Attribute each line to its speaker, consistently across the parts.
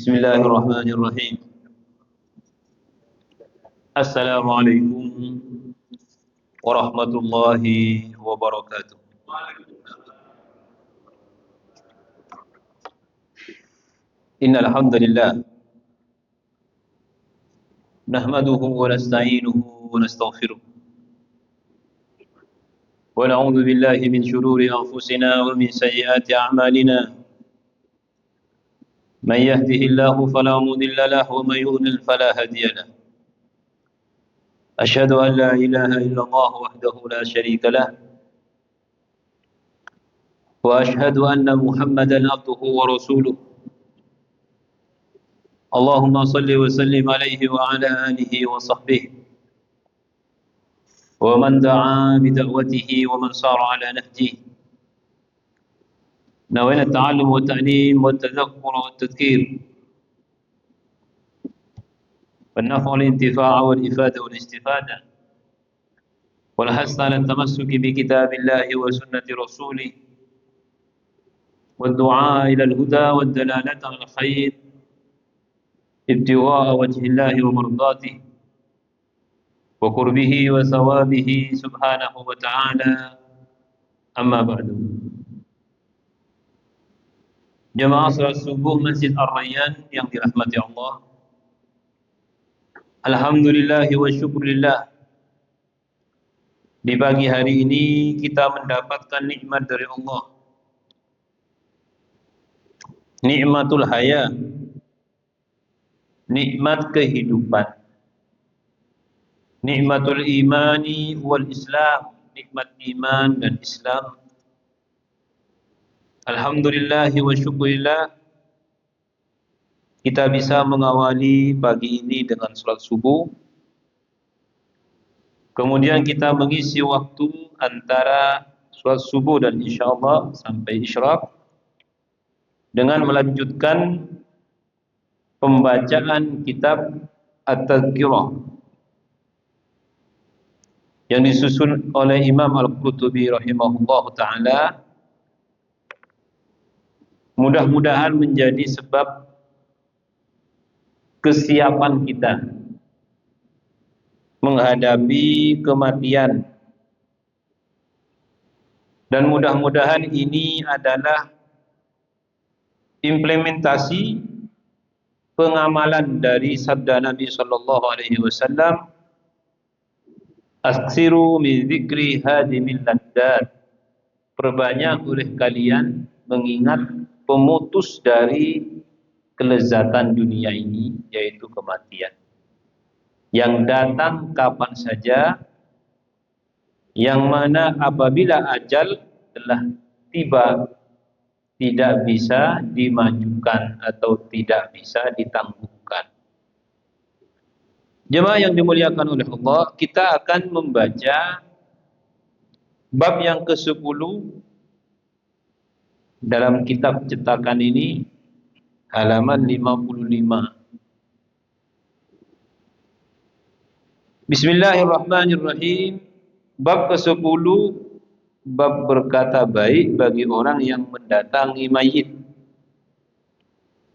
Speaker 1: Bismillahirrahmanirrahim. Assalamualaikum warahmatullahi wabarakatuh. Innal hamdalillah nahmaduhu wa nasta'inuhu wa nastaghfiruh wa na'udzu billahi min shururi anfusina wa min sayyiati a'malina. Man yahdihillahu fala mudilla lahu wa man yudlil fala hadiya lahu. Asyhadu an la ilaha illallah wahdahu la syarika lah wa asyhadu anna Muhammadan abduhu wa rasuluh. Allahumma salli wa sallim alaihi wa ala alihi wa sahbihi wa man da'a bi da'watihi wa man sara ala nahjihi. Nawaitu at-ta'allum wa at-ta'lim wa at-tadhakkur wa at-tadhkir والنفع والانتفاع والإفادة والاستفادة والحث على التمسك بكتاب الله وسنة رسوله والدعاء إلى الهدى والدلالة على الخير ابتغاء وجه الله ومرضاته وقربه وثوابه سبحانه وتعالى. أما بعد. Jemaah salat subuh Masjid Ar-Rayyan yang dirahmati Allah, alhamdulillah wa syukurillah, di pagi hari ini kita mendapatkan nikmat dari Allah, nikmatul haya, nikmat kehidupan, nikmatul imani wal islam, nikmat iman dan Islam. Alhamdulillah wa syukurillah, kita bisa mengawali pagi ini dengan salat subuh. Kemudian kita mengisi waktu antara salat subuh dan insyaallah sampai isyraq dengan melanjutkan pembacaan kitab At-Tadhkirah yang disusun oleh Imam Al-Qurtubi rahimahullahu taala. Mudah-mudahan menjadi sebab kesiapan kita menghadapi kematian, dan mudah-mudahan ini adalah implementasi pengamalan dari sabda Nabi sallallahu alaihi wasallam, aksiru min dzikri hadimil laddat, perbanyak oleh kalian mengingat pemutus dari kelezatan dunia ini, yaitu kematian yang datang kapan saja, yang mana apabila ajal telah tiba tidak bisa dimajukan atau tidak bisa ditangguhkan. Jemaah yang dimuliakan oleh Allah, kita akan membaca bab yang ke-10 dalam kitab cetakan ini, halaman 55. Bismillahirrahmanirrahim. Bab ke-10, bab berkata baik bagi orang yang mendatangi mayit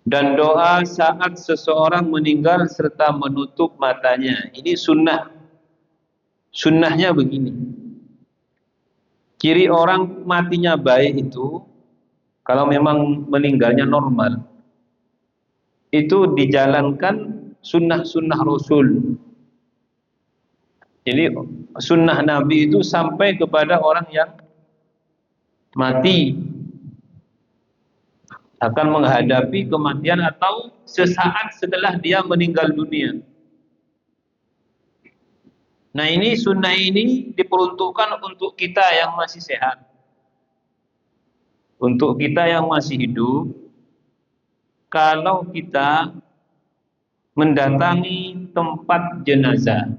Speaker 1: dan doa saat seseorang meninggal serta menutup matanya. Ini sunnah. Sunnahnya begini. Ciri orang matinya baik itu, kalau memang meninggalnya normal, itu dijalankan sunnah-sunnah Rasul. Jadi sunnah Nabi itu sampai kepada orang yang mati, akan menghadapi kematian atau sesaat setelah dia meninggal dunia. Nah, ini sunnah ini diperuntukkan untuk kita yang masih sehat, untuk kita yang masih hidup. Kalau kita mendatangi tempat jenazah,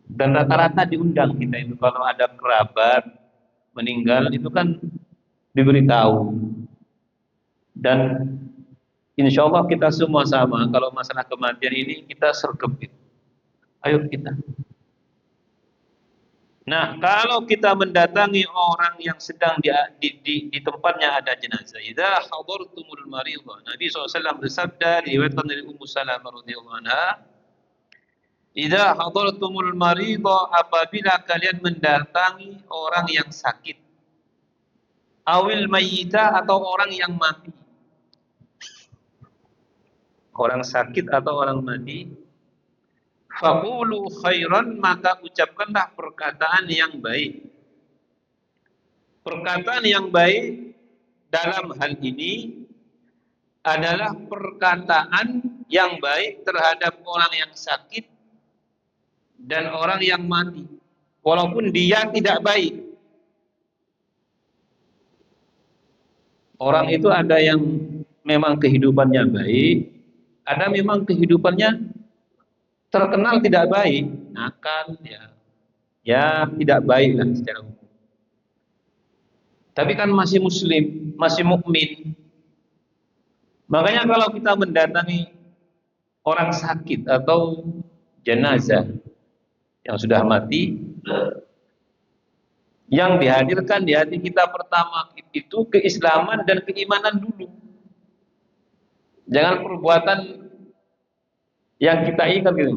Speaker 1: dan rata-rata diundang kita itu, kalau ada kerabat meninggal itu kan diberitahu. Dan insya Allah kita semua sama, kalau masalah kematian ini kita sergap itu. Ayo kita Nah, kalau kita mendatangi orang yang sedang di tempatnya ada jenazah, idza hadartumul maridha. Nabi SAW bersabda, diriwayatkan dari Ummu Salamah radhiyallahu anha, idza hadartumul maridha, apabila kalian mendatangi orang yang sakit, awil mayyita, atau orang yang mati. Orang sakit atau orang mati, faqulu khairan, maka ucapkanlah perkataan yang baik. Perkataan yang baik dalam hal ini adalah perkataan yang baik terhadap orang yang sakit dan orang yang mati. Walaupun dia tidak baik. Orang itu ada yang memang kehidupannya baik, ada memang kehidupannya terkenal tidak baik, nakal, ya tidak baik lah secara umum. Tapi kan masih muslim, masih mukmin. Makanya kalau kita mendatangi orang sakit atau jenazah yang sudah mati, yang dihadirkan di hati kita pertama itu keislaman dan keimanan dulu. Jangan perbuatan yang kita ingat gitu.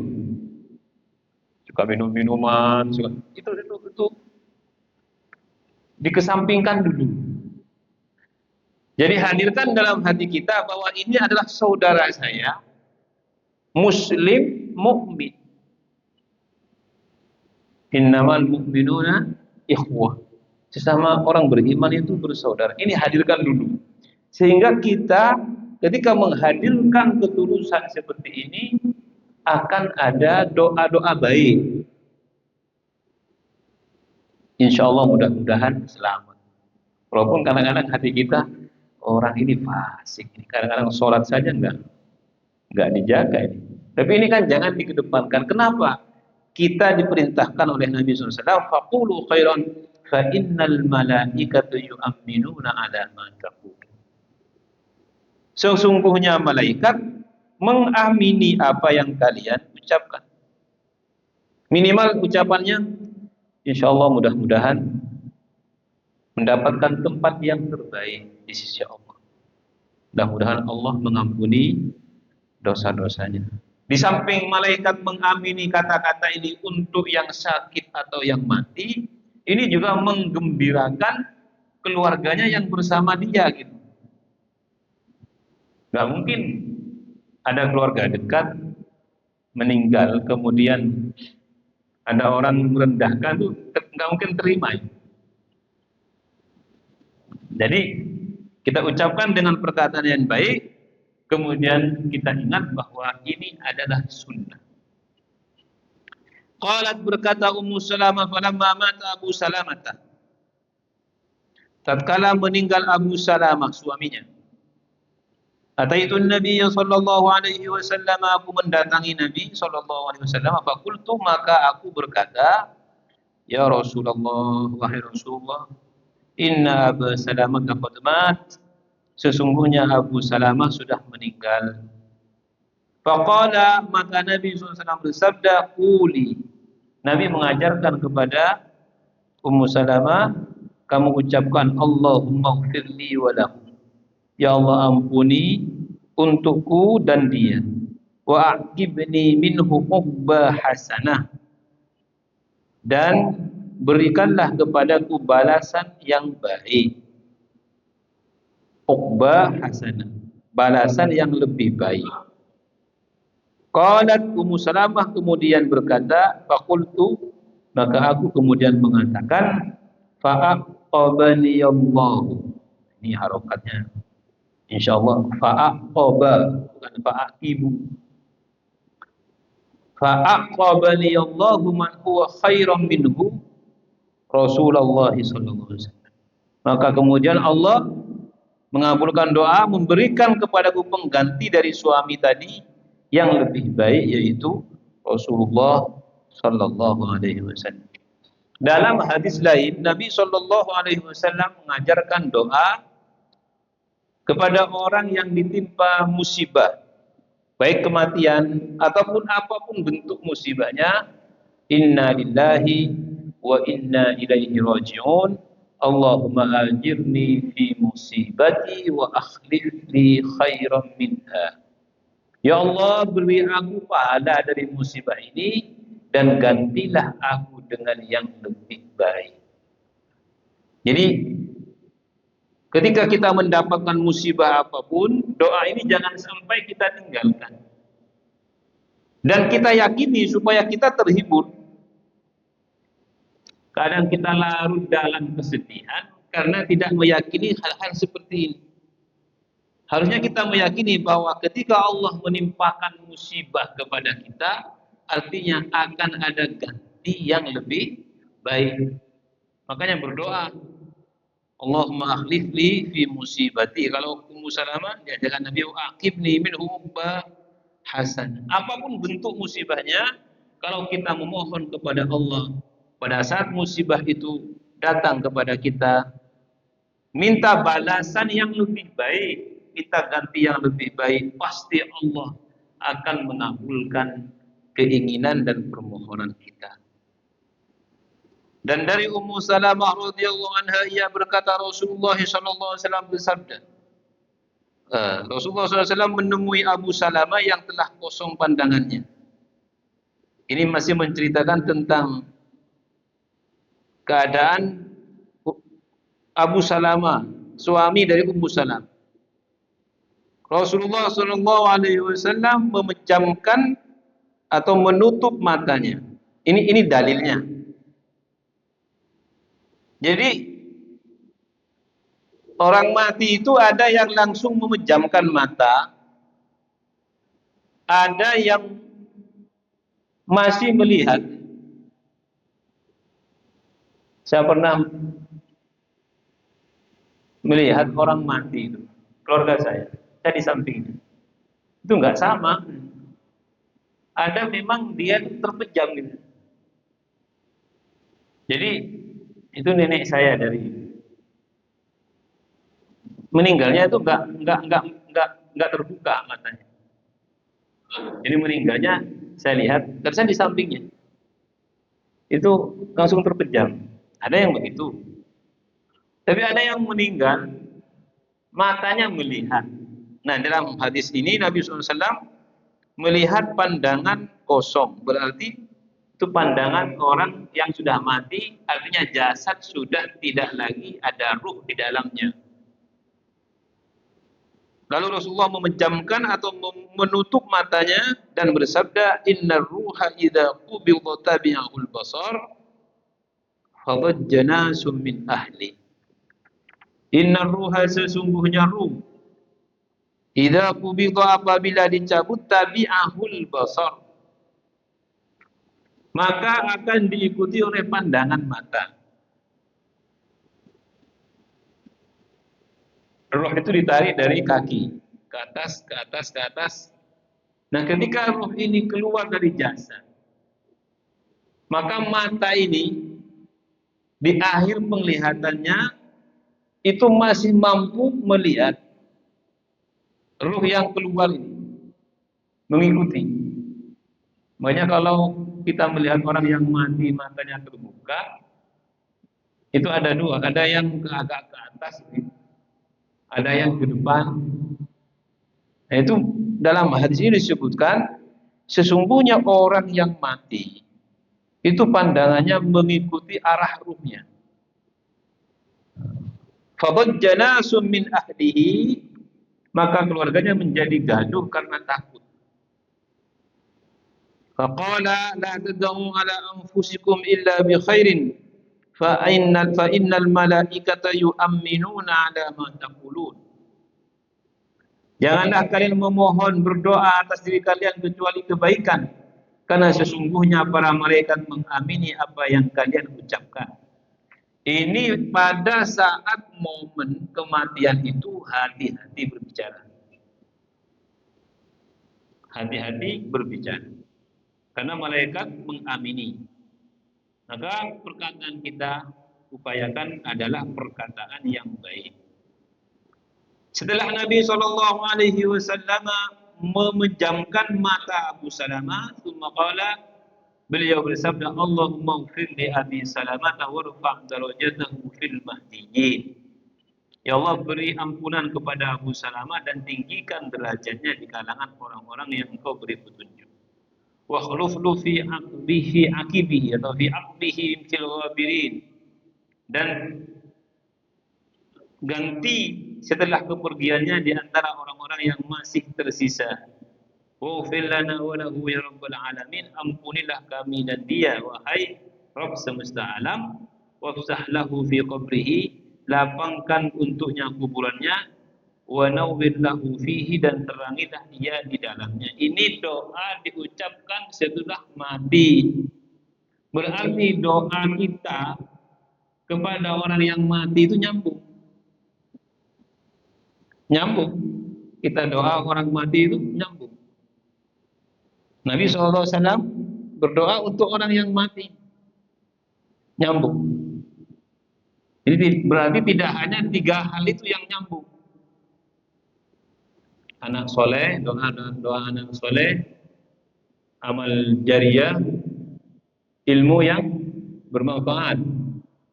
Speaker 1: Suka minum-minuman, itu dikesampingkan dulu. Jadi hadirkan dalam hati kita bahwa ini adalah saudara saya, muslim, mukmin. Innamal mu'minuna ikhwah. Sesama orang beriman itu bersaudara. Ini hadirkan dulu. Sehingga kita ketika menghadirkan ketulusan seperti ini akan ada doa-doa baik. Insya Allah mudah-mudahan selamat. Walaupun kadang-kadang hati kita orang ini fasik, ini kadang-kadang sholat saja enggak dijaga ini. Tapi ini kan jangan dikedepankan. Kenapa? Kita diperintahkan oleh Nabi SAW, faqulu khairan fa innal malaikata yu'minuna ala ma taqul. Sesungguhnya malaikat mengamini apa yang kalian ucapkan. Minimal ucapannya, insya Allah mudah-mudahan mendapatkan tempat yang terbaik di sisi Allah. Mudah-mudahan Allah mengampuni dosa-dosanya. Di samping malaikat mengamini kata-kata ini untuk yang sakit atau yang mati, ini juga menggembirakan keluarganya yang bersama dia gitu. Gak mungkin ada keluarga dekat meninggal kemudian ada orang merendahkan, tuh nggak mungkin terima. Jadi kita ucapkan dengan perkataan yang baik, kemudian kita ingat bahwa ini adalah sunnah. Qalat, berkata Ummu Salamah, falamma mata Abu Salamah, tatkala meninggal Abu Salamah suaminya, ataitun Nabi sallallahu alaihi wasallam, aku mendatangi Nabi sallallahu alaihi wasallam, faqultu, maka aku berkata, ya Rasulullah, wahai Rasulullah, inna Abu Salamah qad mat, sesungguhnya Abu Salamah sudah meninggal. Faqala, maka Nabi SAW bersabda, quli. Nabi mengajarkan kepada Ummu Salamah, kamu ucapkan Allahumma ighfirli wa lahu. Ya Allah, ampuni untukku dan dia. Wa aqibni minhu uqba hasanah. Dan berikanlah kepadaku balasan yang baik. Uqba hasanah, balasan yang lebih baik. Qalat Ummu Salamah kemudian berkata, faqultu, maka aku kemudian mengatakan, fa'aqabani Allah. Ini harokatnya. Insyaallah fa'aqaba, bukan fa'aqibu. Fa'aqabani Allah man huwa khairan minhu, Rasulullah sallallahu alaihi wasallam. Maka kemudian Allah mengabulkan doa, memberikan kepadaku pengganti dari suami tadi yang lebih baik, yaitu Rasulullah sallallahu alaihi wasallam. Dalam hadis lain, Nabi sallallahu alaihi wasallam mengajarkan doa kepada orang yang ditimpa musibah, baik kematian ataupun apapun bentuk musibahnya. Inna lillahi wa inna ilaihi raji'un. Allahumma ajirni fi musibati wa akhlif li khairan minha. Ya Allah, beri aku pahala dari musibah ini dan gantilah aku dengan yang lebih baik. Jadi ketika kita mendapatkan musibah apapun, doa ini jangan sampai kita tinggalkan. Dan kita yakini supaya kita terhibur. Kadang kita larut dalam kesedihan karena tidak meyakini hal-hal seperti ini. Harusnya kita meyakini bahwa ketika Allah menimpakan musibah kepada kita, artinya akan ada ganti yang lebih baik. Makanya berdoa, Allahumma akhlif li fi musibati. Kalau Ummu Salamah diajarkan Nabi, aqibni minhu uqba hasan. Apapun bentuk musibahnya, kalau kita memohon kepada Allah, pada saat musibah itu datang kepada kita, minta balasan yang lebih baik, kita ganti yang lebih baik, pasti Allah akan mengabulkan keinginan dan permohonan kita. Dan dari Ummu Salamah radhiyallahu anha, ia berkata Rasulullah sallallahu alaihi wasallam bersabda, Rasulullah SAW menemui Abu Salamah yang telah kosong pandangannya. Ini masih menceritakan tentang keadaan Abu Salamah, suami dari Ummu Salamah. Rasulullah SAW memejamkan atau menutup matanya. Ini dalilnya. Jadi orang mati itu ada yang langsung memejamkan mata, ada yang masih melihat. Saya pernah melihat orang mati itu, keluarga saya di sampingnya. Itu nggak sama. Ada memang dia terpejam gitu. Jadi itu nenek saya dari meninggalnya itu nggak terbuka matanya. Jadi meninggalnya saya lihat, dan saya di sampingnya itu langsung terpejam. Ada yang begitu. Tapi ada yang meninggal matanya melihat. Nah, dalam hadis ini Nabi SAW melihat pandangan kosong, berarti itu pandangan orang yang sudah mati, artinya jasad sudah tidak lagi ada ruh di dalamnya. Lalu Rasulullah memejamkan atau menutup matanya dan bersabda, Inna ruha idha qubidha tabi'ahul basar fadajjana min ahli. Inna ruha, sesungguhnya ruh, idza qubidha, apabila dicabut, tabi'ahul basar, maka akan diikuti oleh pandangan mata. Ruh itu ditarik dari kaki ke atas, ke atas, ke atas. Nah, ketika ruh ini keluar dari jasad, maka mata ini di akhir penglihatannya itu masih mampu melihat ruh yang keluar ini, mengikuti. Makanya kalau kita melihat orang yang mati matanya terbuka, itu ada dua, ada yang agak ke atas, ada yang ke depan. Nah, itu dalam hadis ini disebutkan, sesungguhnya orang yang mati itu pandangannya mengikuti arah ruhnya. Fadajjana min ahlihi, maka keluarganya menjadi gaduh karena takut. Faqala la tad'u ala anfusikum illa bi khairin fa innal malaikata yu'minuna ala ma taqulun. Janganlah kalian memohon berdoa atas diri kalian kecuali kebaikan, karena sesungguhnya para malaikat mengamini apa yang kalian ucapkan. Ini pada saat momen kematian itu hati-hati berbicara. Hati-hati berbicara. Karena malaikat mengamini. Maka perkataan kita upayakan adalah perkataan yang baik. Setelah Nabi SAW memejamkan mata Abu Salamah, tsumma qala, Beliau bersabda, Allahumma ighfir li Abi Salamah warfa' darajatahu fil mahdiyyin. Ya Allah, beri ampunan kepada Abu Salamah dan tinggikan derajatnya di kalangan orang-orang yang Engkau beri petunjuk. Wa khuluflu fi aqbihi aqibihi atau fi aqbihi fil ghabirin, dan ganti setelah kepergiannya di antara orang-orang yang masih tersisa. Waghfir lana wa lahu ya rabbal alamin, ampunilah kami dan dia wahai Rabb semesta alam. Wafsah lahu fi qabrihi, lapangkan untuknya kuburannya. Wa nawwir lahu fihi, dan terangilah dia di dalamnya. Ini doa diucapkan setelah mati. Berarti doa kita kepada orang yang mati itu nyambung. Nyambung. Kita doa orang mati itu nyambung. Nabi SAW berdoa untuk orang yang mati. Nyambung. Jadi berarti tidak hanya 3 hal itu yang nyambung. Anak soleh, doa anak soleh, amal jariyah, ilmu yang bermanfaat.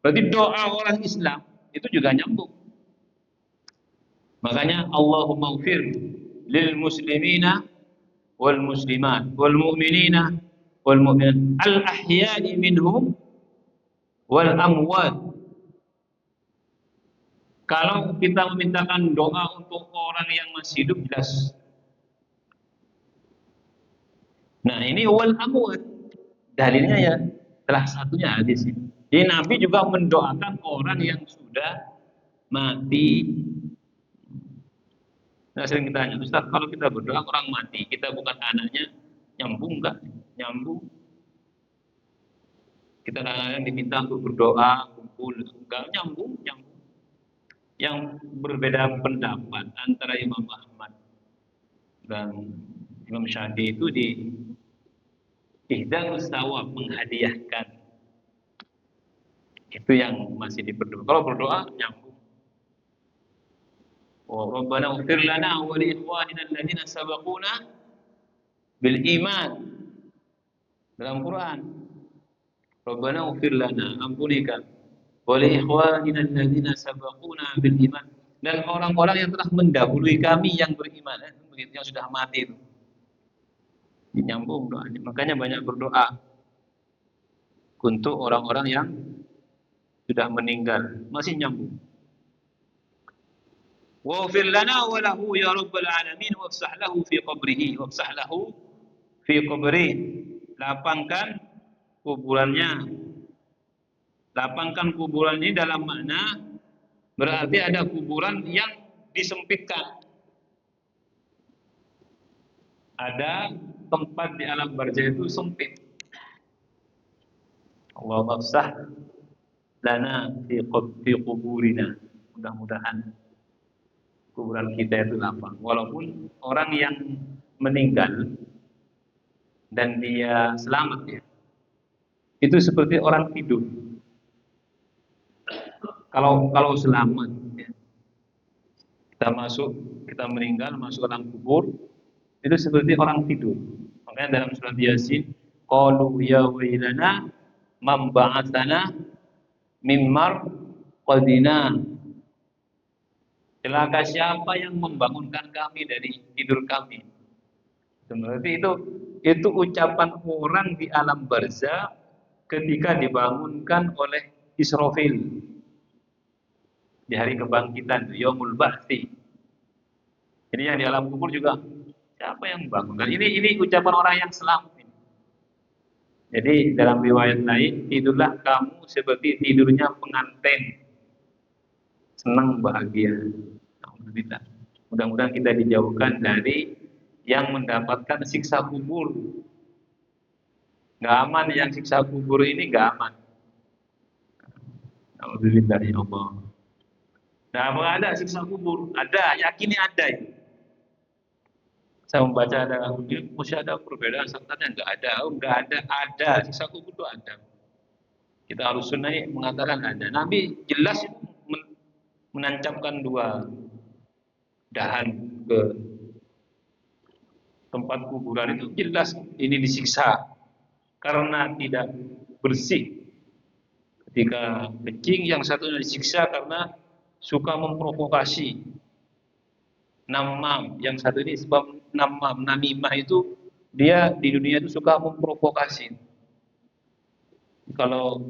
Speaker 1: Berarti doa orang Islam itu juga nyambung. Makanya Allahumma ighfir lil muslimina wal muslimat wal mu'minina wal mu'minat al ahya'i minhum wal amwat. Kalau kita memintakan doa untuk orang yang masih hidup, jelas. Nah, ini wal amwat, dalilnya ya salah satunya hadis ini. Jadi Nabi juga mendoakan orang yang sudah mati. Nah, sering ditanya, Ustaz, kalau kita berdoa orang mati, kita bukan anaknya, nyambung enggak? Nyambung. Kita kadang-kadang diminta untuk berdoa, kumpul, enggak nyambung, nyambung. Yang berbeda pendapat antara Imam Ahmad dan Imam Syafi'i itu di ihdarus sawab, menghadiahkan. Itu yang masih diperdoa. Kalau berdoa nyambung. Wa rabbana ighfir lana wa li ikhwanina alladziina sabaquna bil iman. Dalam Quran, Rabbana ighfir lana, ampunikan, wa li ikhwanina alladziina sabaquna bil iman, dan orang-orang yang telah mendahului kami yang beriman, begitu, yang sudah mati itu. Nyambung doanya. Makanya banyak berdoa untuk orang-orang yang sudah meninggal, masih nyambung. Waghfir lana wa lahu ya rabbal alamin wafsah lahu fi qabrihi, wafsah lahu fi qabrihi, lapangkan kuburannya. Lapangkan kuburan ini dalam makna berarti ada kuburan yang disempitkan. Ada tempat di alam barzah itu sempit. Allah mafsah lana fi kuburina. Mudah-mudahan kuburan kita itu lapang. Walaupun orang yang meninggal dan dia selamat ya, itu seperti orang tidur. Kalau selamat ya, kita meninggal masuk ke dalam kubur, itu seperti orang tidur. Makanya dalam surat Yasin, qalu ya wailana man ba'atsana min marqadina. Celaka siapa yang membangunkan kami dari tidur kami. Berarti itu ucapan orang di alam barzah ketika dibangunkan oleh Israfil di hari kebangkitan, yaumul ba'tsi. Jadi yang di alam kubur juga siapa yang membangunkan? Ini ucapan orang yang selamat. Jadi dalam riwayat lain, tidurlah kamu seperti tidurnya pengantin, senang bahagia. Alhamdulillah. Mudah-mudahan kita dijauhkan dari yang mendapatkan siksa kubur. Gak aman yang siksa kubur ini, gak aman. Alhamdulillah ya Allah. Nah, ada siksa kubur, ada, yakini ada itu. Saya membaca ada, masih ada perbedaan sertanya, enggak ada, siksa kubur itu ada. Kita harus sunnah mengatakan ada. Nabi jelas itu menancapkan 2 dahan ke tempat kuburan itu, jelas ini disiksa. karena tidak bersih ketika kencing, yang satunya disiksa karena suka memprovokasi. Namam, yang satu ini sebab namam, namimah itu dia di dunia itu suka memprovokasi. Kalau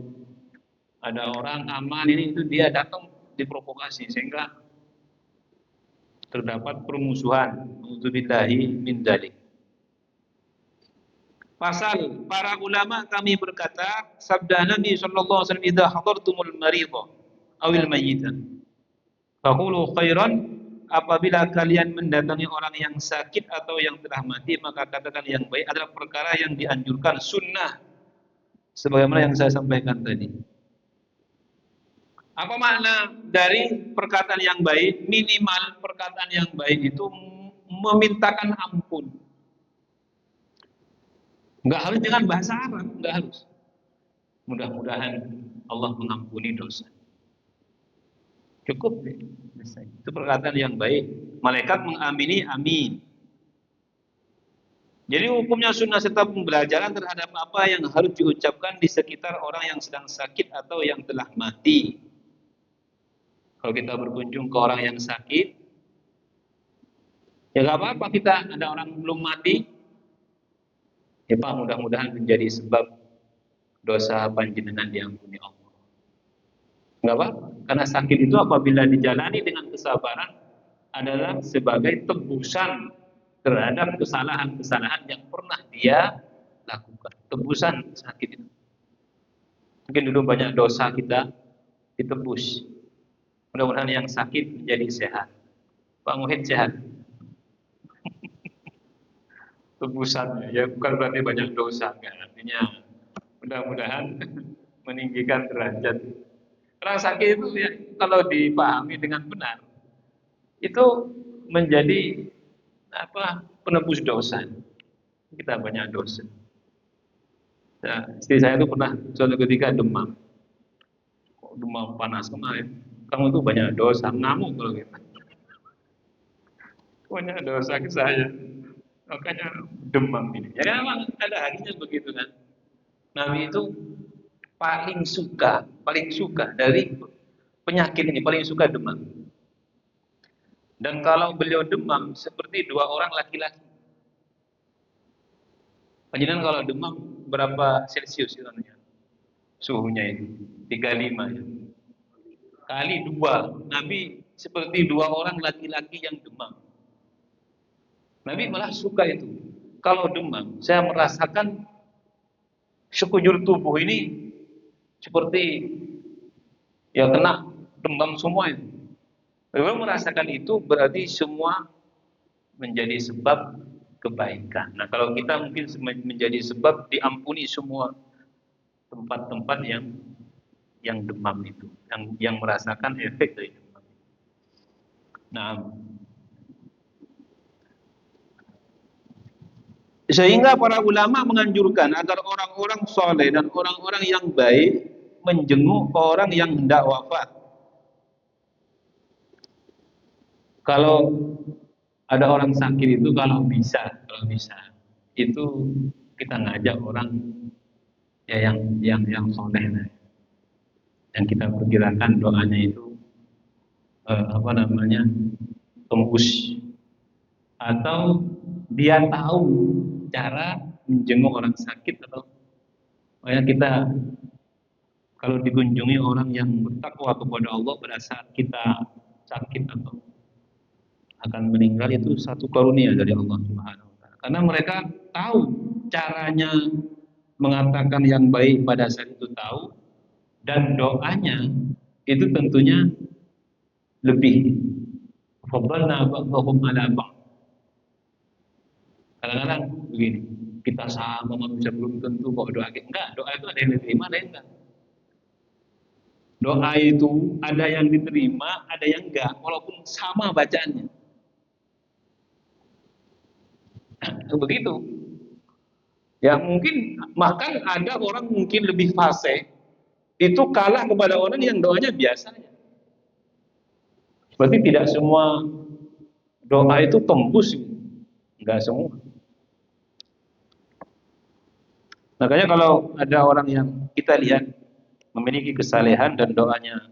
Speaker 1: ada orang aman ini itu dia datang diprovokasi sehingga terdapat permusuhan. Auzubillahi min dzalik. Pasal para ulama kami berkata, sabda Nabi sallallahu alaihi wasallam, "Idza hadartumul maridha awil mayyita faqulu khairan." Apabila kalian mendatangi orang yang sakit atau yang telah mati, maka katakan yang baik adalah perkara yang dianjurkan, sunnah, sebagaimana yang saya sampaikan tadi. Apa makna dari perkataan yang baik? Minimal perkataan yang baik itu memintakan ampun. Enggak harus dengan bahasa Arab, enggak harus. Mudah-mudahan Allah mengampuni dosa. Cukup deh. Itu perkataan yang baik. Malaikat mengamini, amin. Jadi hukumnya sunnah serta pembelajaran terhadap apa yang harus diucapkan di sekitar orang yang sedang sakit atau yang telah mati. Kalau kita berkunjung ke orang yang sakit, ya nggak apa-apa, kita ada orang belum mati, ya Pak, mudah-mudahan menjadi sebab dosa panjenengan diampuni Allah. Nggak apa-apa, karena sakit itu apabila dijalani dengan kesabaran adalah sebagai tebusan terhadap kesalahan-kesalahan yang pernah dia lakukan. Tebusan sakit itu. Mungkin dulu banyak dosa kita ditebus. Mudah-mudahan yang sakit menjadi sehat. Pak Muhid sehat. Tebusan ya bukan berarti banyak dosa, kan? Artinya mudah-mudahan meninggikan derajat. Orang sakit itu ya, kalau dipahami dengan benar itu menjadi penebus dosa. Kita banyak dosa. Nah, istri saya itu pernah suatu ketika demam. Demam panas kemarin. Kamu tuh banyak dosa, ngamuk kalau kita. Banyak dosa ke saya. Makanya demam ini. Ya memang ada harinya begitu kan. Nabi itu paling suka dari penyakit ini, paling suka demam. Dan kalau beliau demam seperti dua orang laki-laki. Panjenengan kalau demam berapa Celcius itu suhunya itu? 35 ya. Kali dua. Nabi seperti dua orang laki-laki yang demam. Nabi malah suka itu. Kalau demam, saya merasakan sekujur tubuh ini seperti ya kena demam semua itu. Kalau merasakan itu berarti semua menjadi sebab kebaikan. Nah, kalau kita mungkin menjadi sebab diampuni semua tempat-tempat yang demam itu, yang merasakan efek dari demam. Nah, sehingga para ulama menganjurkan agar orang-orang soleh dan orang-orang yang baik menjenguk orang yang hendak wafat. Kalau ada orang sakit itu kalau bisa itu kita ngajak orang ya yang soleh, yang kita perkirakan doanya itu tembus, atau dia tahu cara menjenguk orang sakit, atau kita kalau dikunjungi orang yang bertakwa kepada Allah pada saat kita sakit atau akan meninggal, itu satu karunia dari Allah Subhanahu wa taala. Karena mereka tahu caranya mengatakan yang baik pada saat itu, tahu, dan doanya itu tentunya lebih faddalna ba'dahum ala ba'd. Kadang-kadang begini, kita sama manusia belum tentu kok doa kita. Enggak, doa itu ada yang diterima, ada yang enggak. Doa itu ada yang diterima, ada yang enggak, walaupun sama bacaannya. Begitu. Ya mungkin bahkan ada orang mungkin lebih fasih itu kalah kepada orang yang doanya biasanya. Berarti tidak semua doa itu tembus, enggak semua. Makanya kalau ada orang yang kita lihat memiliki kesalehan dan doanya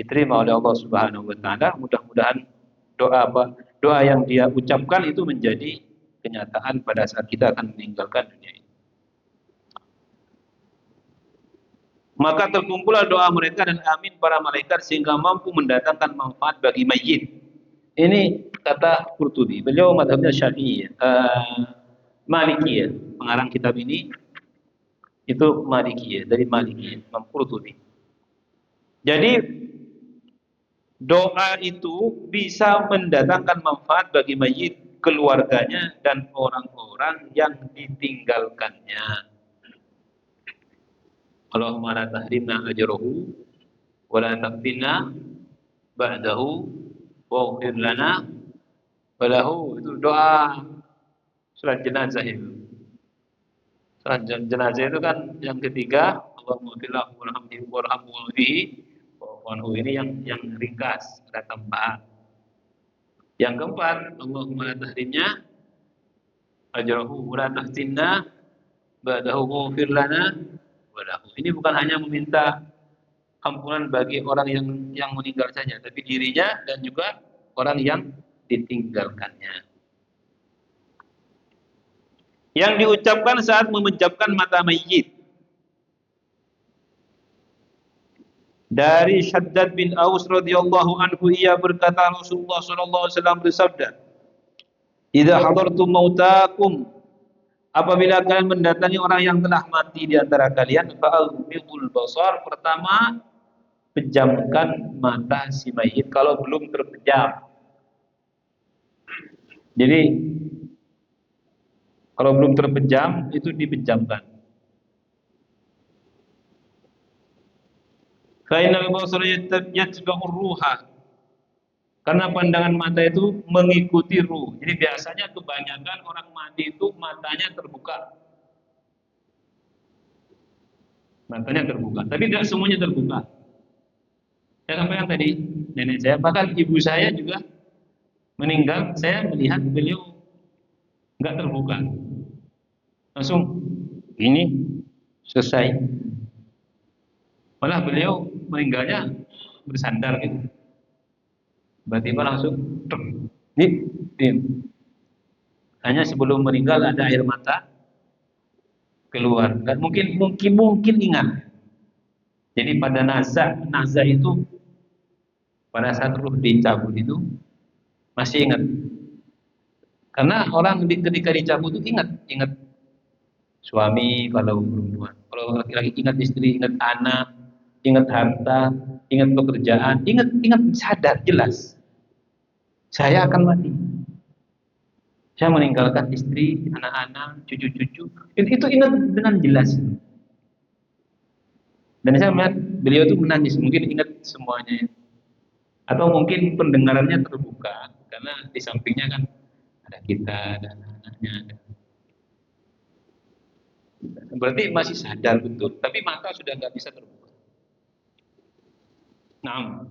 Speaker 1: diterima oleh Allah Subhanahu wa taala, mudah-mudahan doa apa? Doa yang dia ucapkan itu menjadi kenyataan pada saat kita akan meninggalkan dunia ini. Maka terkumpullah doa mereka dan amin para malaikat sehingga mampu mendatangkan manfaat bagi mayit. Ini kata Qurtubi. Beliau mazhabnya Syafi'i, Malikiyah. Pengarang kitab ini itu Malikiyah, dari Malikiyah, Imam Qurtubi. Jadi doa itu bisa mendatangkan manfaat bagi mayit, keluarganya dan orang-orang yang ditinggalkannya. Allahumma la tahrimna ajrahu wa la taftinna ba'dahu waghfir lana walahu. Itu doa surat jenazah itu. Surat jenazah itu kan yang ketiga, Allahumma ghfirlahu warhamhu waghfihi wa'fu ini yang ringkas, ada tambahan. Yang keempat, Allahumma la tahrimna ajrahu wa la taftinna ba'dahu waghfir lana walahu. Ini bukan hanya meminta ampunan bagi orang yang meninggal saja, tapi dirinya dan juga orang yang ditinggalkannya. Yang diucapkan saat memejamkan mata mayit. Dari Shaddad bin Aus radhiyallahu anhu, ia berkata, Rasulullah sallallahu alaihi wasallam bersabda, "Idza hadartum mautakum," apabila kalian mendatangi orang yang telah mati di antara kalian, fa'ghmidul basar, pertama pejamkan mata si mayit kalau belum terpejam. Jadi kalau belum terpejam itu dipejamkan. Fainal basara yatba'ur ruha. Karena pandangan mata itu mengikuti ruh. Jadi biasanya kebanyakan orang mati itu matanya terbuka. Matanya terbuka, tapi tidak semuanya terbuka. Saya sampaikan tadi, nenek saya, bahkan ibu saya juga meninggal, saya melihat beliau nggak terbuka. Langsung ini selesai. Malah beliau meninggalnya bersandar gitu. Tiba-tiba langsung diam. Hanya sebelum meninggal ada air mata keluar. Dan mungkin ingat. Jadi pada nazar itu pada saat ruh dicabut itu masih ingat. Karena orang ketika dicabut itu ingat suami kalau perempuan. Kalau laki-laki ingat istri, ingat anak, ingat harta, ingat pekerjaan, ingat sadar jelas. Saya akan mati. Saya meninggalkan istri, anak-anak, cucu-cucu. Itu ingat dengan jelas. Dan saya melihat beliau itu menangis, mungkin ingat semuanya. Atau mungkin pendengarannya terbuka, karena di sampingnya kan ada kita, ada anak-anaknya. Berarti masih sadar betul, tapi mata sudah nggak bisa terbuka. Nah,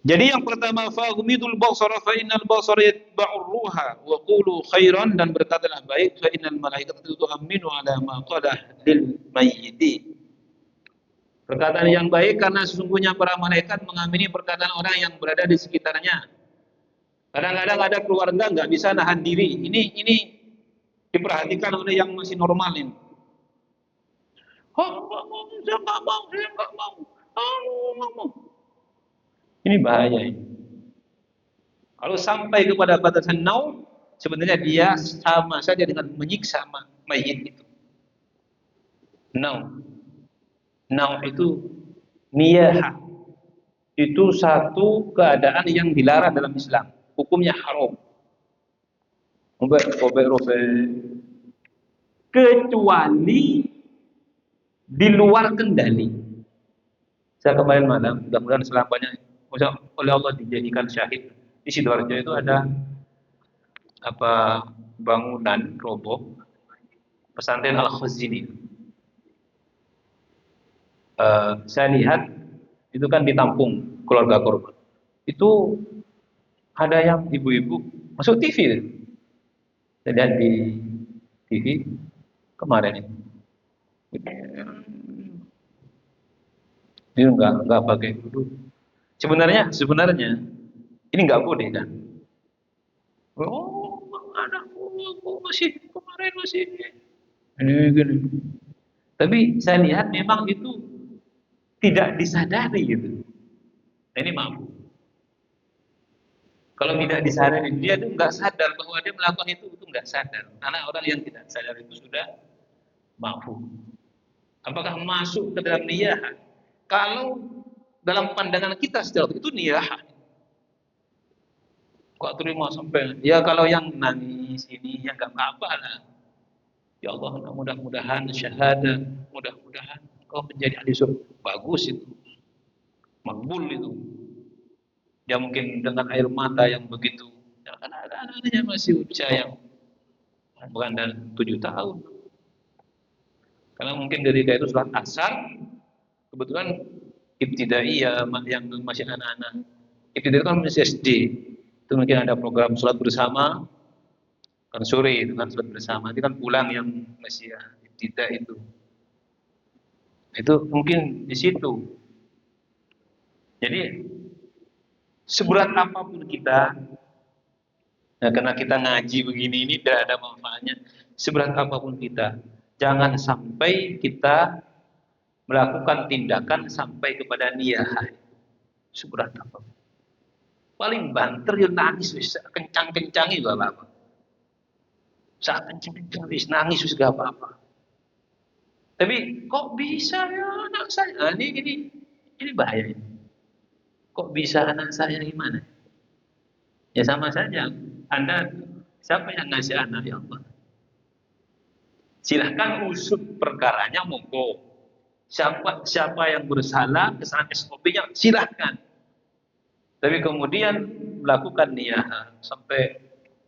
Speaker 1: jadi yang pertama, faghmidul basara fa innal basara yatba'ur ruha wa qulu khairan, dan berkatalah baik, fa innal malaikata tu'minu ala ma qala lil mayyiti. Perkataan yang baik karena sesungguhnya para malaikat mengamini perkataan orang yang berada di sekitarnya. Kadang-kadang ada keluarga nggak bisa nahan diri. Ini diperhatikan oleh yang masih normal ini. Oh, saya nggak mau, saya nggak mau. Oh, nggak mau. Ini bahaya ini. Kalau sampai kepada batasan naum, sebenarnya dia sama saja dengan menyiksa mayit itu. Naum. Naum itu niyahah. Itu satu keadaan yang dilarang dalam Islam. Hukumnya haram. Kecuali di luar kendali. Saya kemarin malam, mudah-mudahan selamanya oleh Allah dijadikan syahid. Di Sidoarjo itu ada bangunan roboh pesantren Al-Khazini. Saya lihat itu kan ditampung keluarga korban. Itu ada yang ibu-ibu masuk TV. Saya lihat di TV kemarin ini. Dia nggak pakai wudhu. Sebenarnya ini nggak boleh kan? Oh, anakku aku masih kemarin masih ini gini. Tapi saya lihat memang itu tidak disadari gitu. Ini mampu. Kalau tidak disadari dia tuh nggak sadar bahwa dia melakukan itu nggak sadar. Karena orang yang tidak sadar itu sudah mampu. Apakah masuk ke dalam niyaha? Kalau dalam pandangan kita secara itu niyaha. Kok terima sampai? Ya kalau yang nangis ini ya nggak apa-apa lah. Ya Allah, mudah-mudahan syahadah, mudah-mudahan kau menjadi ahli surga. Bagus itu, makbul itu. Dia mungkin dengan air mata yang begitu. Ya, karena anak-anaknya masih usia yang bukan dan 7 tahun. Karena mungkin ketika itu sholat asar, kebetulan ibtidaiyah yang masih anak-anak. Ibtidaiyah kan masih SD. Itu mungkin ada program sholat bersama, kan sore itu kan sholat bersama. Itu kan pulang yang masih ya, ibtidaiyah itu. Itu mungkin di situ. Jadi seberat apapun kita, nah, karena kita ngaji begini ini tidak ada manfaatnya. Seberat apapun kita, jangan sampai kita melakukan tindakan sampai kepada niyah. Seberat apapun. Paling banter ya nangis, kencang-kencang itu apa-apa. Saat kencang-kencang nangis juga apa-apa. Tapi kok bisa ya anak saya? Nah, ini bahaya ini. Kok bisa anak saya gimana? Ya sama saja. Anda siapa yang ngasih anak ya Allah? Silahkan usut perkaranya monggo. Siapa yang bersalah, kesalahan SOP-nya silahkan. Tapi kemudian melakukan niat sampai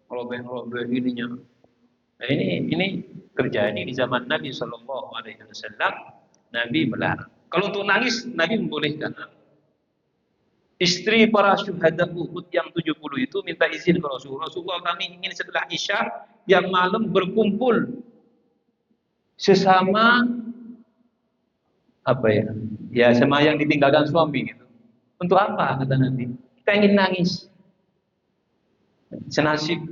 Speaker 1: ngerobek-ngerobek ininya. Nah, ini terjadi di zaman Nabi Shallallahu Alaihi Wasallam. Nabi melarang. Kalau untuk nangis, Nabi membolehkan. Istri para syuhada Uhud yang 70 itu minta izin ke Rasulullah. Rasulullah, kami ingin setelah Isya yang malam berkumpul sesama apa ya? Ya sama yang ditinggalkan suami gitu. Untuk apa kata Nabi? Kita ingin nangis. Senasib.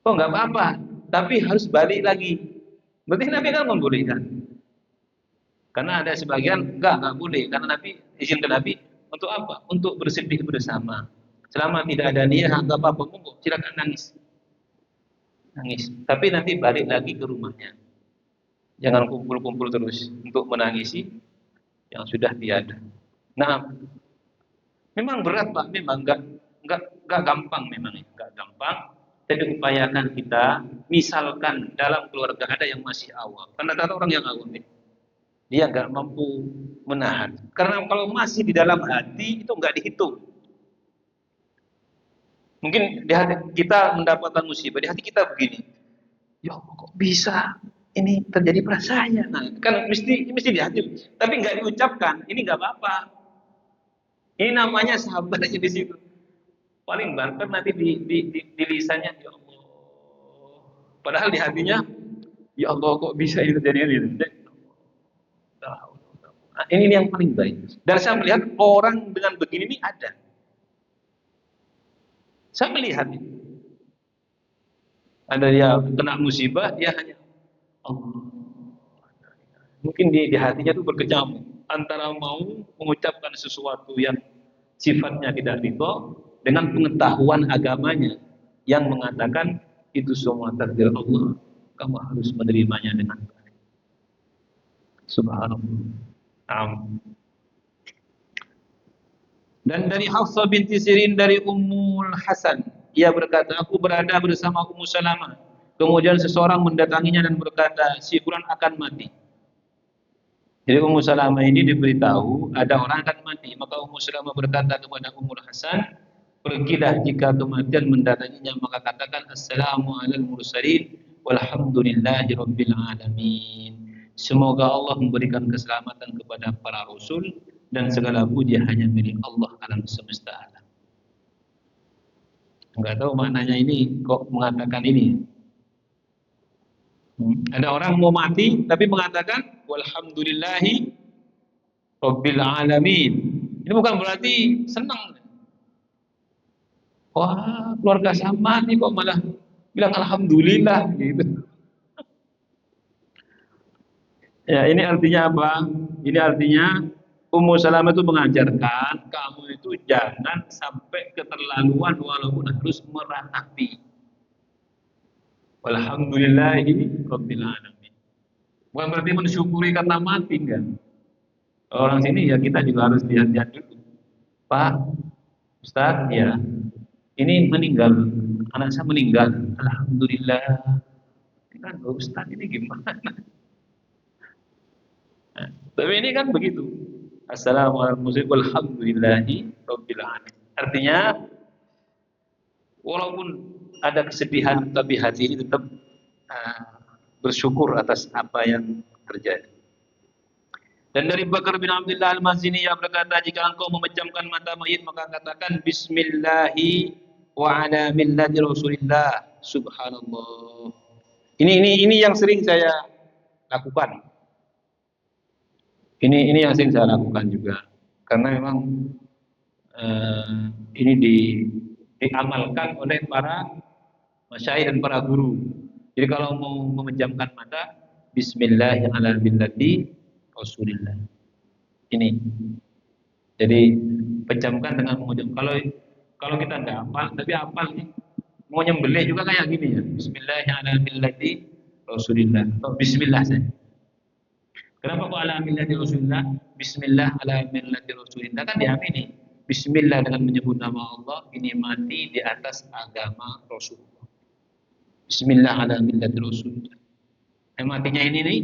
Speaker 1: Oh nggak apa-apa, tapi harus balik lagi. Berarti Nabi kan membolehkan. Karena ada sebagian nggak boleh karena Nabi izin ke Nabi untuk apa? Untuk bersedih bersama. Selama tidak ada niat nggak apa-apa, monggo silakan nangis. Nangis. Tapi nanti balik lagi ke rumahnya. Jangan kumpul-kumpul terus untuk menangisi yang sudah tiada. Nah, memang berat Pak, memang nggak gampang memang, nggak gampang. Tapi upayakan kita, misalkan dalam keluarga ada yang masih awam, karena ada orang yang awam dia nggak mampu menahan. Karena kalau masih di dalam hati itu nggak dihitung. Mungkin di hati kita mendapatkan musibah, di hati kita begini, ya Allah, kok bisa ini terjadi pada saya? Nah, kan mesti di hati, tapi nggak diucapkan. Ini nggak apa-apa. Ini namanya sabar aja di situ. Paling banter nanti di lisannya, ya Allah. Padahal di hatinya, ya Allah kok bisa ini terjadi ini. Nah, ini yang paling baik. Dan saya melihat orang dengan begini ini ada. Saya melihat ini. Ada yang kena musibah, dia hanya Allah. Mungkin di hatinya itu berkecamuk antara mau mengucapkan sesuatu yang sifatnya tidak ridho dengan pengetahuan agamanya yang mengatakan itu semua takdir Allah, kamu harus menerimanya dengan baik. Subhanallah. Dan dari Hafsah binti Sirin dari Ummul Hasan, ia berkata, aku berada bersama Ummu Salamah. Kemudian seseorang mendatanginya dan berkata, si fulan akan mati. Jadi Ummu Salamah ini diberitahu ada orang akan mati. Maka Ummu Salamah berkata kepada Ummul Hasan, pergilah jika kematian mendatanginya, maka katakan assalamu alal mursalin walhamdulillahi rabbil alamin. Semoga Allah memberikan keselamatan kepada para rasul dan segala puji hanya milik Allah alam semesta alam. Enggak tahu maknanya ini kok mengatakan ini. Ada orang mau mati tapi mengatakan walhamdulillahi rabbil alamin. Ini bukan berarti senang. Wah, keluarga saya mati kok malah bilang alhamdulillah gitu. Ya, ini artinya apa? Ini artinya Ummu Salamah itu mengajarkan kamu itu jangan sampai keterlaluan walaupun harus meratapi. Walhamdulillahi rabbil alamin. Bukan berarti mensyukuri kata mati enggak. Orang sini ya kita juga harus lihat-lihat dulu. Pak, Ustaz, ya, ini meninggal. Anak saya meninggal. Alhamdulillah. Kan Ustaz ini gimana? Nah, tapi ini kan begitu. Assalamualaikum walhamdulillahi rabbil alamin. Artinya walaupun ada kesedihan tapi hati ini tetap uh, bersyukur atas apa yang terjadi. Dan dari Bakar bin Abdullah Al-Mazini yang berkata, jika engkau memejamkan mata mayit maka katakan Bismillahi wa ala millati Rasulillah. Subhanallah. Ini yang sering saya lakukan. Ini yang sering saya lakukan juga. Karena memang ini diamalkan oleh para masyayikh dan para guru. Jadi kalau mau memejamkan mata, Bismillah ala millati Rasulillah. Ini. Jadi pejamkan dengan mengucap. Kalau kita tidak hafal, tapi hafal nih, mau nyembelih juga kayak gini ya. Bismillah ala millati Rasulillah. Atau Bismillah saja. Kenapa kok ala millati Rasulillah? Bismillah ala millati Rasulillah kan diamini. Bismillah dengan menyebut nama Allah ini mati di atas agama Rasulullah. Bismillah ala millati Rasulillah. Matinya ini nih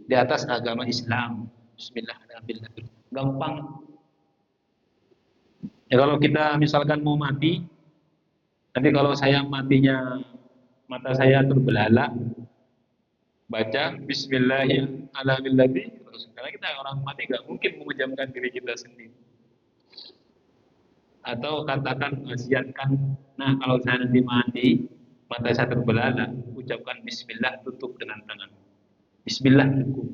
Speaker 1: di atas agama Islam. Bismillah ala millati Rasulillah. Gampang. Ya kalau kita misalkan mau mati, nanti kalau saya matinya mata saya terbelalak, baca Bismillahirrahmanirrahim. Karena kita orang mati nggak mungkin memejamkan diri kita sendiri. Atau katakan wasiatkan, nah kalau saya nanti mati, mata saya terbelalak, ucapkan Bismillah, tutup dengan tangan. Bismillah cukup.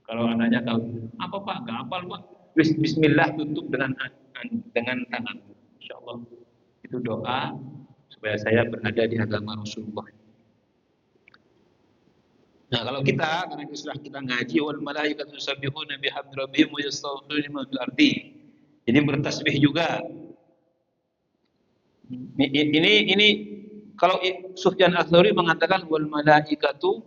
Speaker 1: Kalau anaknya tahu, apa Pak? Gak hafal Pak. Bismillah tutup dengan tangan. Insya Allah itu doa supaya saya berada di agama Rasulullah. Nah kalau kita, karena sudah kita ngaji, wal malaikatu yusabbihuna bihamdi rabbihim wa yastaghfiruna fil ardi. Jadi bertasbih juga. Ini kalau Sufyan Ats-Tsauri mengatakan wal malaikatu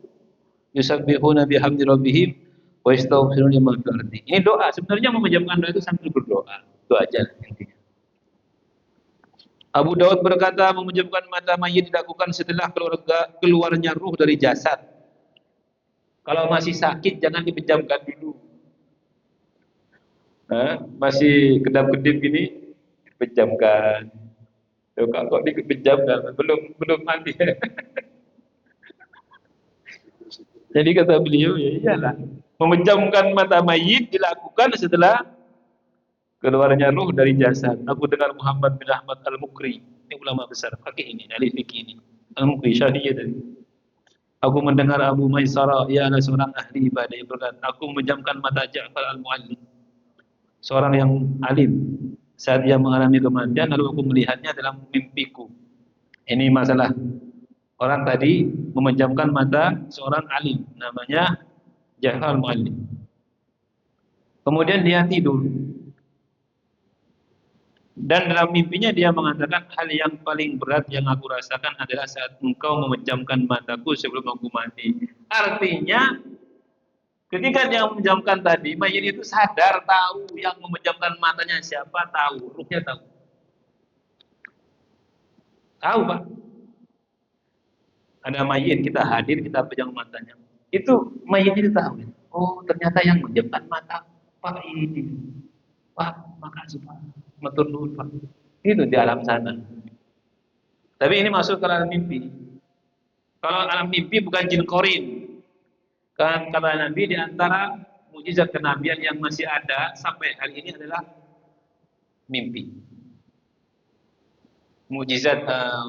Speaker 1: yusabbihuna bihamdi rabbihim wa yastaghfiruna liman fil ardi. Ini doa. Sebenarnya memejamkan doa itu sambil berdoa. Itu aja intinya. Abu Daud berkata memejamkan mata mayit dilakukan setelah keluarnya ruh dari jasad. Kalau masih sakit jangan dipejamkan dulu. Masih kedap-kedip gini dipejamkan. Tuh, kok dipejamkan belum mati. Jadi kata beliau, ya iyalah. Memejamkan mata mayit dilakukan setelah keluarnya ruh dari jasad. Aku dengar Muhammad bin Ahmad Al-Mukri, ini ulama besar fakih ini, ahli fikih ini. Al-Mukri Syafi'i tadi. Aku mendengar Abu Maisarah, ia adalah seorang ahli ibadah yang berkata, aku memejamkan mata Ja'far Al-Mu'allim, seorang yang alim. Saat dia mengalami kematian, lalu aku melihatnya dalam mimpiku. Ini masalah. Orang tadi memejamkan mata seorang alim, namanya Ja'far Al-Mu'allim. Kemudian dia tidur. Dan dalam mimpinya dia mengatakan hal yang paling berat yang aku rasakan adalah saat engkau memejamkan mataku sebelum aku mati. Artinya ketika dia memejamkan tadi, mayit itu sadar, tahu yang memejamkan matanya siapa, tahu, ruhnya tahu. Tahu Pak. Ada mayit, kita hadir, kita pejam matanya. Itu mayit itu tahu. Oh ternyata yang memejamkan mata Pak ini. Pak, makasih Pak. Matur nuwun Pak. Itu di alam sana. Tapi ini masuk ke alam mimpi. Kalau alam mimpi bukan jin korin. Kan kata Nabi di antara mujizat kenabian yang masih ada sampai hari ini adalah mimpi. Mujizat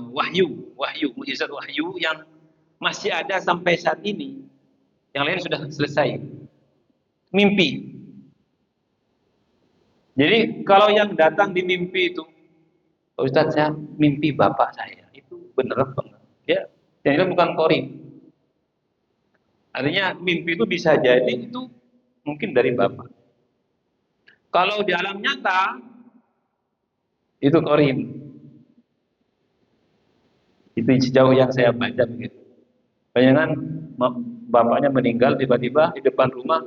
Speaker 1: wahyu, mujizat wahyu yang masih ada sampai saat ini yang lain sudah selesai. Mimpi. Jadi kalau yang datang di mimpi itu, Pak Ustadz saya mimpi bapak saya, itu benar apa enggak? Ya, yang itu bukan qarin. Artinya mimpi itu bisa jadi itu mungkin dari bapak. Kalau di alam nyata itu qarin. Itu sejauh yang saya baca begitu. Bayangkan bapaknya meninggal tiba-tiba di depan rumah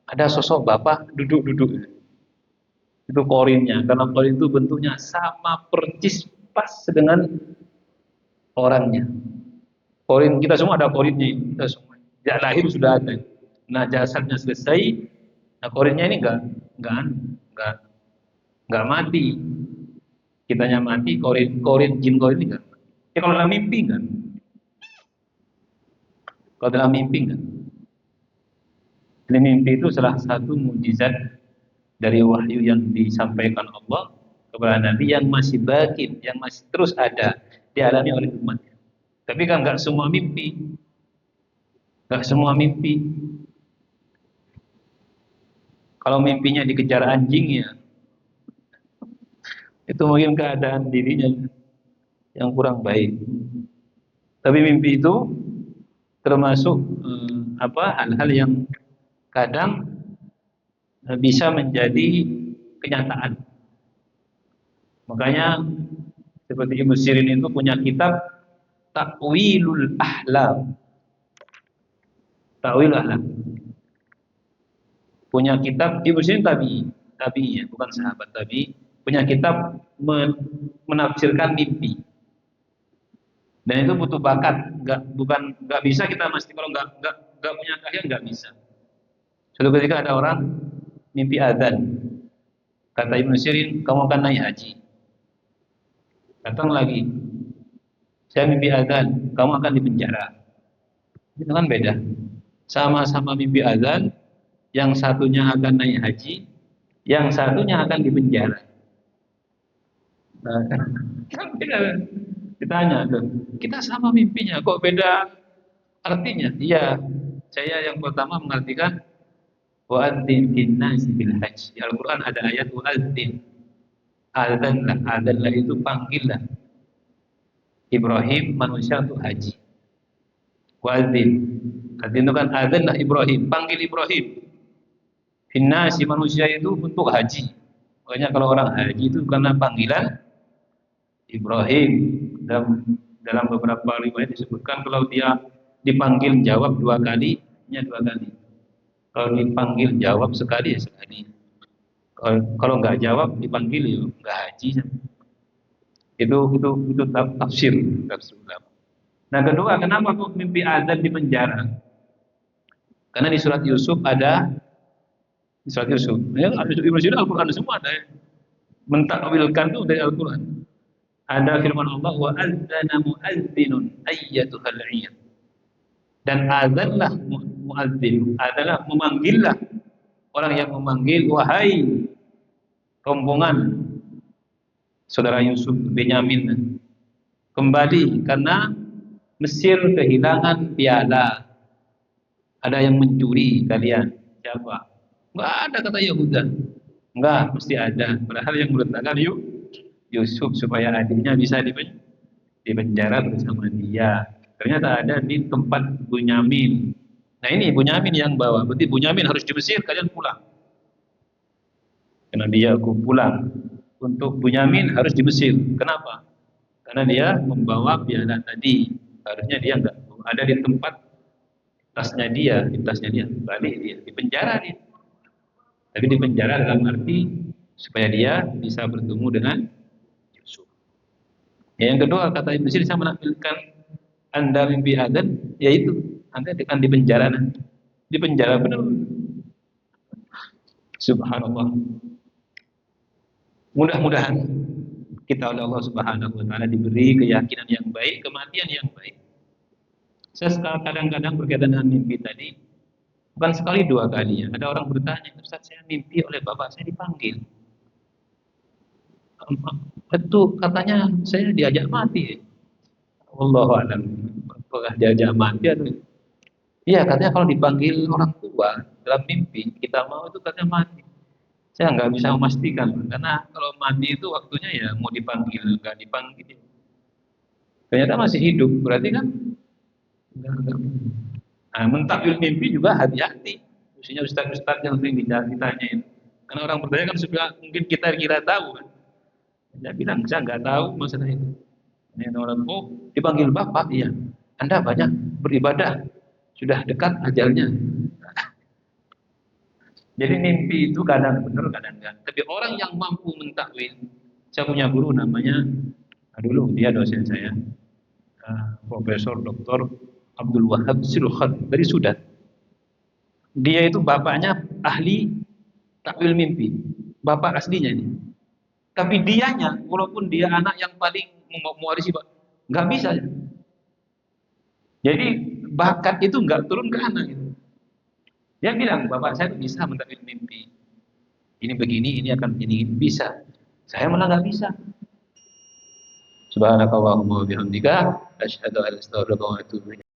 Speaker 1: ada sosok bapak duduk-duduk. Itu korinnya, karena korin itu bentuknya sama persis pas dengan orangnya. Korin kita semua ada korinnya, kita semua. Sejak lahir sudah ada. Nah jasadnya selesai, nah korinnya ini enggak, enggak, enggak mati. Kitanya mati, korin jin korin ini enggak. Ya kalau dalam mimpi kan, kalau dalam mimpi kan. Jadi mimpi itu salah satu mukjizat dari wahyu yang disampaikan Allah kepada Nabi yang masih baqi, yang masih terus ada dialami oleh umat. Tapi kan nggak semua mimpi, nggak semua mimpi. Kalau mimpinya dikejar anjing ya, itu mungkin keadaan dirinya yang kurang baik. Tapi mimpi itu termasuk hal-hal yang kadang bisa menjadi kenyataan. Makanya seperti Ibnu Sirin itu punya kitab Ta'wilul Ahlam. Ta'wilul Ahlam. Punya kitab Ibnu Sirin tabi ya, bukan sahabat tabi, punya kitab menafsirkan mimpi. Dan itu butuh bakat, nggak bisa kita mesti kalau nggak punya keahlian nggak bisa. Suatu ketika ada orang mimpi adzan. Kata Ibnu Sirin, kamu akan naik haji. Datang lagi, saya mimpi adzan, kamu akan dipenjara. Itu kan beda. Sama-sama mimpi adzan, yang satunya akan naik haji, yang satunya akan dipenjara. Nah, kan ditanya tuh, kita sama mimpinya, kok beda artinya? Iya, saya yang pertama mengartikan wa'adzin finnasi bil hajj. Di Al-Quran ada ayat wa'adzin. Adzanlah itu panggillah Ibrahim manusia untuk haji. Wa'adzin. Adzin itu kan adzanlah Ibrahim, panggil Ibrahim. Finnasi manusia itu untuk haji. Makanya kalau orang haji itu karena panggilan Ibrahim. Dalam beberapa riwayat disebutkan kalau dia dipanggil jawab dua kali, dua kali. Kalau dipanggil jawab sekali ya sekali. Kalau nggak jawab dipanggil ya nggak haji. Itu tafsir ulama. Nah kedua, kenapa kok mimpi azab di penjara? Karena di surat Yusuf ada di surat Yusuf. Ya, Ibnu Sina Al-Quran semua ada. Mentakwilkan itu dari Al-Quran. Ada firman Allah wa adzana muadzinun ayyatuhal 'iyad. Dan azanlah muadzin adalah memanggillah orang yang memanggil wahai rombongan saudara Yusuf Benyamin kembali karena Mesir kehilangan piala. Ada yang mencuri kalian. Siapa? Enggak ada kata Yahuda. Enggak, mesti ada. Padahal yang meletakkan Yusuf supaya adiknya bisa dipenjara bersama dia. Ternyata ada di tempat Bunyamin. Nah ini Bunyamin yang bawa. Berarti Bunyamin harus di Mesir, kalian pulang. Karena dia aku pulang. Untuk Bunyamin harus di Mesir. Kenapa? Karena dia membawa piala tadi. Harusnya dia enggak ada di tempat tasnya dia, di tasnya dia. Balik dia, di penjara dia. Tapi di penjara dalam arti supaya dia bisa bertemu dengan Yusuf. Yang kedua kata Ibnu Sirin, saya menampilkan Anda mimpi adzan, yaitu Anda akan di penjara nanti. Di penjara benar. Subhanallah. Mudah-mudahan kita oleh Allah Subhanahu wa taala diberi keyakinan yang baik, kematian yang baik. Saya kadang-kadang berkaitan dengan mimpi tadi, bukan sekali dua kali ya. Ada orang bertanya, Ustaz saya mimpi oleh bapak saya dipanggil. Itu katanya saya diajak mati. Wallahu a'lam. Apakah diajak mati atau Iya, katanya kalau dipanggil orang tua dalam mimpi, kita mau itu katanya mati. Saya nggak bisa memastikan, karena kalau mati itu waktunya ya mau dipanggil, nggak dipanggil. Ternyata masih hidup, berarti kan nggak. Nah, mentakwil mimpi juga hati-hati. Khususnya ustaz-ustaz yang sering ditanyain. Karena orang berdaya kan sudah mungkin kita kira tahu kan. Dia bilang, saya nggak tahu masalah itu. Ini orang, oh dipanggil bapak, iya. Anda banyak beribadah, sudah dekat ajalnya. Jadi mimpi itu kadang benar, kadang enggak. Tapi orang yang mampu mentakwil, saya punya guru namanya, dulu dia dosen saya, Profesor Dr. Abdul Wahab Silkhan dari Sudan. Dia itu bapaknya ahli takwil mimpi, bapak aslinya ini. Tapi dianya, walaupun dia anak yang paling mewarisi, nggak bisa. Jadi bakat itu nggak turun ke anak. Gitu. Dia bilang, bapak saya bisa mentakwil mimpi. Ini begini, ini akan ini bisa. Saya malah nggak bisa. Subhanakallahumma wa bihamdika asyhadu an la ilaha illa anta astaghfiruka wa atubu ilaik.